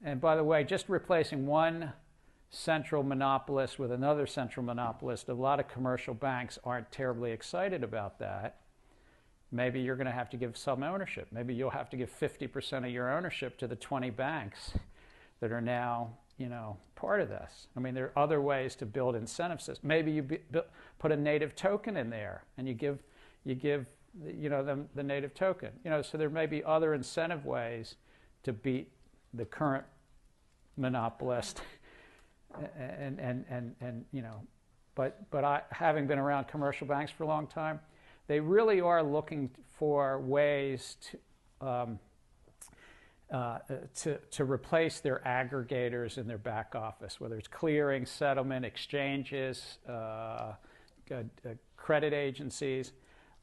And by the way, just replacing one central monopolist with another central monopolist, a lot of commercial banks aren't terribly excited about that. Maybe you're going to have to give some ownership. Maybe you'll have to give 50% of your ownership to the 20 banks that are now, part of this. I mean, there are other ways to build incentive systems. Maybe you put a native token in there, and you give them the native token. So there may be other incentive ways to beat the current monopolist. But I, having been around commercial banks for a long time, they really are looking for ways to replace their aggregators in their back office, whether it's clearing, settlement, exchanges, credit agencies.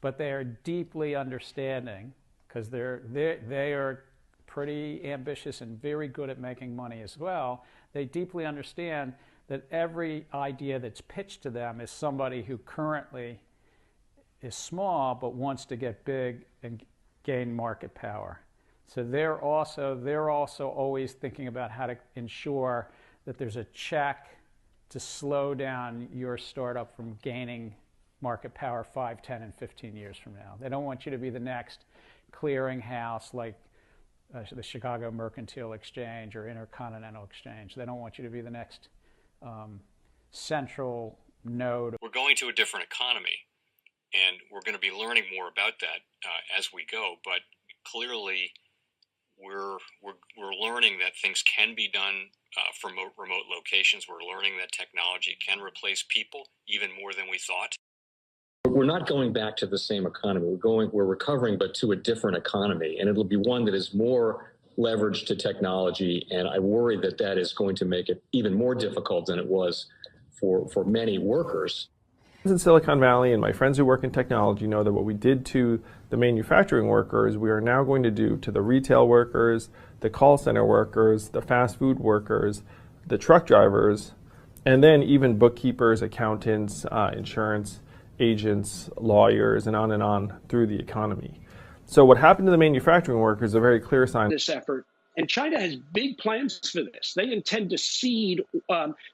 But they are deeply understanding, because they are pretty ambitious and very good at making money as well. They deeply understand that every idea that's pitched to them is somebody who currently is small but wants to get big and gain market power. So they're also always thinking about how to ensure that there's a check to slow down your startup from gaining market power 5, 10, and 15 years from now. They don't want you to be the next clearinghouse like the Chicago Mercantile Exchange or Intercontinental Exchange. They don't want you to be the next central node. We're going to a different economy, and we're going to be learning more about that as we go. But clearly, we're learning that things can be done from remote locations. We're learning that technology can replace people even more than we thought. We're not going back to the same economy. We're recovering, but to a different economy, and it'll be one that is more leveraged to technology. And I worry that is going to make it even more difficult than it was for many workers. In Silicon Valley, and my friends who work in technology know that what we did to the manufacturing workers, we are now going to do to the retail workers, the call center workers, the fast food workers, the truck drivers, and then even bookkeepers, accountants, insurance agents, lawyers, and on through the economy. So what happened to the manufacturing workers is a very clear sign. This effort, and China has big plans for this. They intend to seed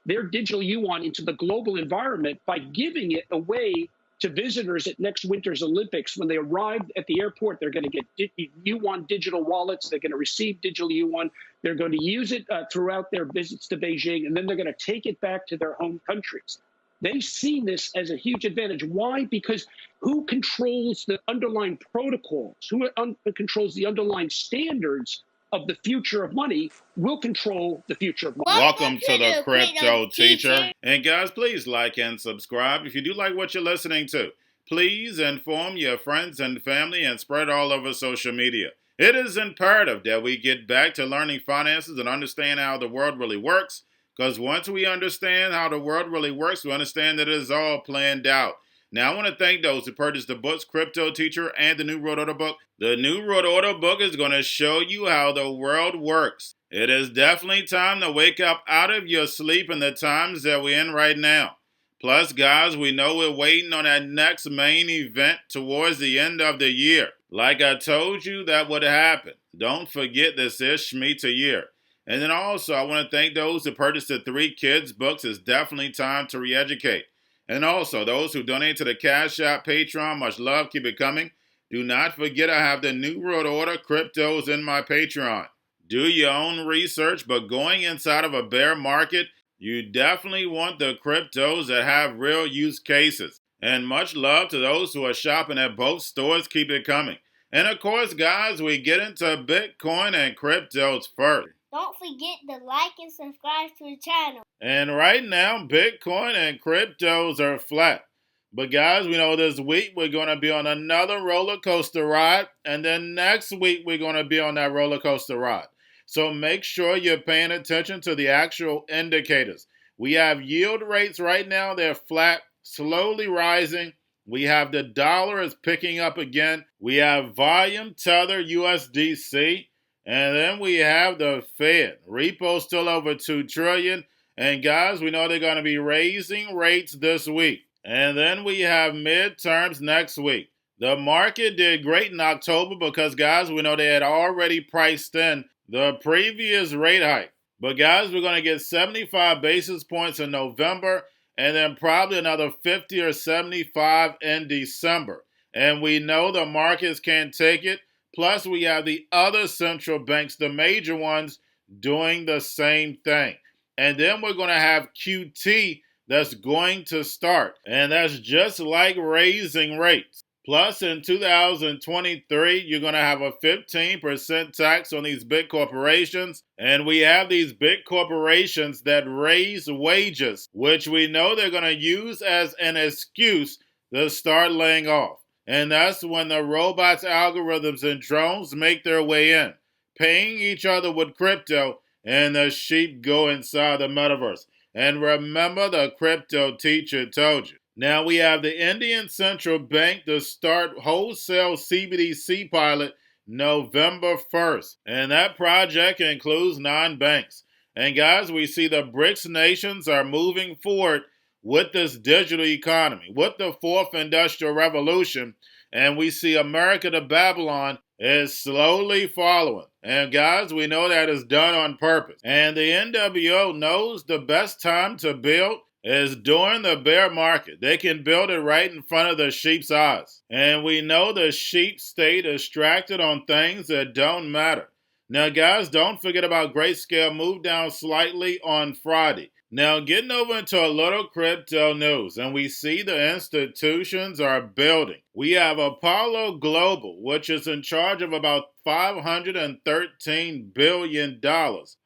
their digital yuan into the global environment by giving it away to visitors at next winter's Olympics. When they arrive at the airport, they're going to get yuan digital wallets. They're going to receive digital yuan. They're going to use it throughout their visits to Beijing, and then they're going to take it back to their home countries. They see this as a huge advantage. Why? Because who controls the underlying protocols, who controls the underlying standards of the future of money will control the future of money. Welcome to the Crypto Teacher. And guys, please like and subscribe. If you do like what you're listening to, please inform your friends and family and spread all over social media. It is imperative that we get back to learning finances and understand how the world really works. Because once we understand how the world really works, we understand that it is all planned out. Now, I want to thank those who purchased the books, Cryptoteacher and the New World Order book. The New World Order book is going to show you how the world works. It is definitely time to wake up out of your sleep in the times that we're in right now. Plus, guys, we know we're waiting on that next main event towards the end of the year. Like I told you, that would happen. Don't forget, this is Shemitah year. And then also, I want to thank those who purchased the 3 kids books. It's definitely time to re-educate. And also, those who donate to the Cash App, Patreon, much love, keep it coming. Do not forget I have the New World Order cryptos in my Patreon. Do your own research, but going inside of a bear market, you definitely want the cryptos that have real use cases. And much love to those who are shopping at both stores, keep it coming. And of course, guys, we get into Bitcoin and cryptos first. Don't forget to like and subscribe to the channel. And right now, Bitcoin and cryptos are flat. But guys, we know this week we're going to be on another roller coaster ride. And then next week we're going to be on that roller coaster ride. So make sure you're paying attention to the actual indicators. We have yield rates right now. They're flat, slowly rising. We have the dollar is picking up again. We have volume, Tether, USDC. And then we have the Fed. Repo still over $2 trillion. And guys, we know they're going to be raising rates this week. And then we have midterms next week. The market did great in October because, guys, we know they had already priced in the previous rate hike. But guys, we're going to get 75 basis points in November and then probably another 50 or 75 in December. And we know the markets can't take it. Plus, we have the other central banks, the major ones, doing the same thing. And then we're going to have QT that's going to start. And that's just like raising rates. Plus, in 2023, you're going to have a 15% tax on these big corporations. And we have these big corporations that raise wages, which we know they're going to use as an excuse to start laying off. And that's when the robots, algorithms, and drones make their way in, paying each other with crypto, and the sheep go inside the metaverse. And remember, the crypto teacher told you. Now we have the Indian Central Bank to start wholesale CBDC pilot November 1st. And that project includes 9 banks. And guys, we see the BRICS nations are moving forward with this digital economy, with the 4th Industrial Revolution. And we see America to Babylon is slowly following. And guys, we know that is done on purpose. And the NWO knows the best time to build is during the bear market. They can build it right in front of the sheep's eyes. And we know the sheep stay distracted on things that don't matter. Now, guys, don't forget about Grayscale moved down slightly on Friday. Now, getting over into a little crypto news, and we see the institutions are building. We have Apollo Global, which is in charge of about $513 billion,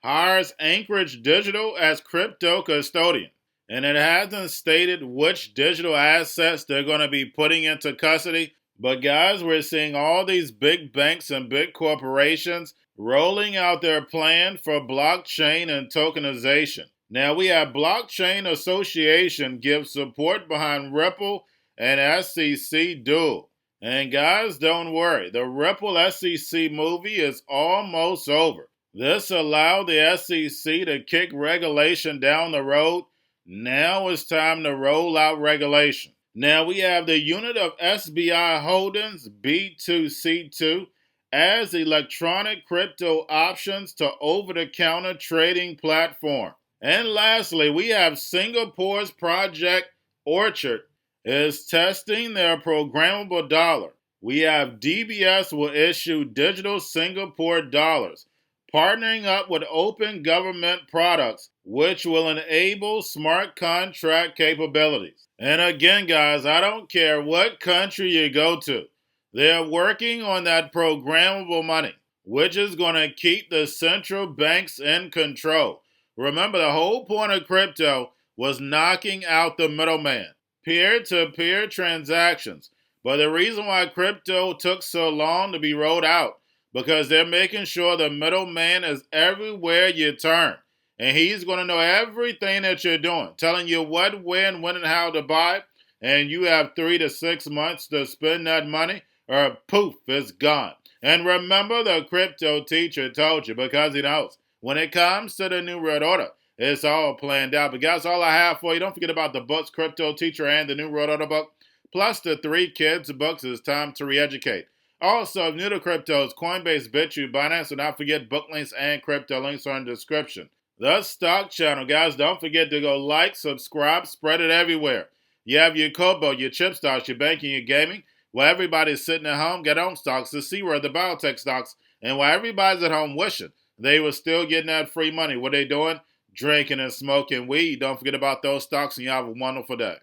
hires Anchorage Digital as crypto custodian. And it hasn't stated which digital assets they're going to be putting into custody. But guys, we're seeing all these big banks and big corporations rolling out their plan for blockchain and tokenization. Now we have Blockchain Association give support behind Ripple and SEC Duel. And guys, don't worry, the Ripple SEC movie is almost over. This allowed the SEC to kick regulation down the road. Now it's time to roll out regulation. Now we have the unit of SBI Holdings, B2C2, as electronic crypto options to over-the-counter trading platform. And lastly, we have Singapore's Project Orchard is testing their programmable dollar. We have DBS will issue digital Singapore dollars, partnering up with open government products, which will enable smart contract capabilities. And again, guys, I don't care what country you go to, they're working on that programmable money, which is going to keep the central banks in control. Remember, the whole point of crypto was knocking out the middleman, peer-to-peer transactions. But the reason why crypto took so long to be rolled out, because they're making sure the middleman is everywhere you turn. And he's going to know everything that you're doing, telling you what, when, and how to buy. And you have 3 to 6 months to spend that money, or poof, it's gone. And remember, the crypto teacher told you, because he knows. When it comes to the New World Order, it's all planned out. But guys, all I have for you, don't forget about the books, Crypto Teacher and the New World Order book, plus the 3 kids books. It's time to re-educate. Also, if new to cryptos, Coinbase, Bitrue, Binance, do not forget book links and crypto links are in the description. The stock channel, guys, don't forget to go like, subscribe, spread it everywhere. You have your Kobo, your chip stocks, your banking, your gaming. While everybody's sitting at home, get home stocks, the C-word, the biotech stocks. And while everybody's at home wishing they were still getting that free money, what they doing? Drinking and smoking weed. Don't forget about those stocks, and you have a wonderful day.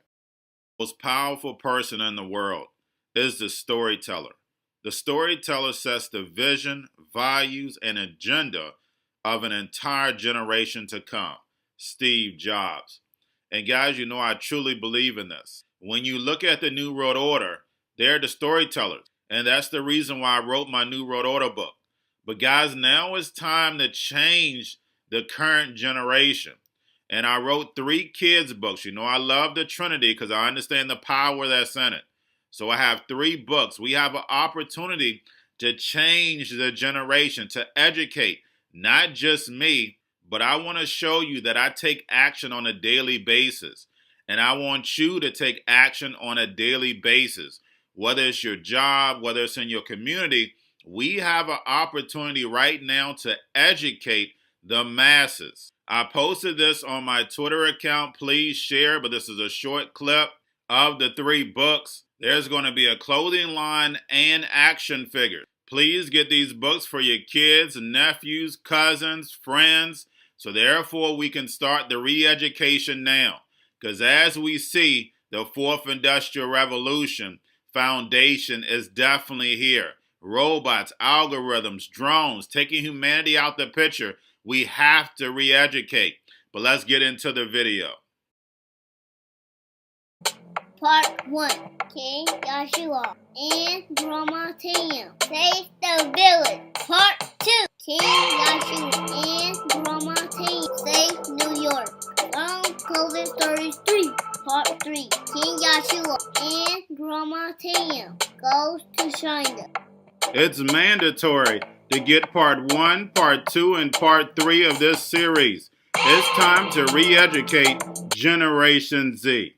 The most powerful person in the world is the storyteller. The storyteller sets the vision, values, and agenda of an entire generation to come. Steve Jobs. And guys, you know I truly believe in this. When you look at the New World Order, they're the storytellers. And that's the reason why I wrote my New World Order book. But guys, now it's time to change the current generation. And I wrote 3 kids books. You know I love the Trinity because I understand the power that's in it. So I have 3 books. We have an opportunity to change the generation, to educate, not just me, but I want to show you that I take action on a daily basis. And I want you to take action on a daily basis. Whether it's your job, whether it's in your community, we have an opportunity right now to educate the masses. I posted this on my Twitter account. Please share, but this is a short clip of the 3 books. There's going to be a clothing line and action figures. Please get these books for your kids, nephews, cousins, friends, so therefore we can start the re-education now. Because as we see, the 4th Industrial Revolution foundation is definitely here. Robots, algorithms, drones, taking humanity out the picture. We have to re-educate. But let's get into the video. Part 1. King Joshua and Grandma Tam save the village. Part 2. King Joshua and Grandma Tam save New York from COVID 33. Part 3. King Joshua and Grandma Tam goes to China. It's mandatory to get part 1, part 2, and part 3 of this series. It's time to re-educate Generation Z.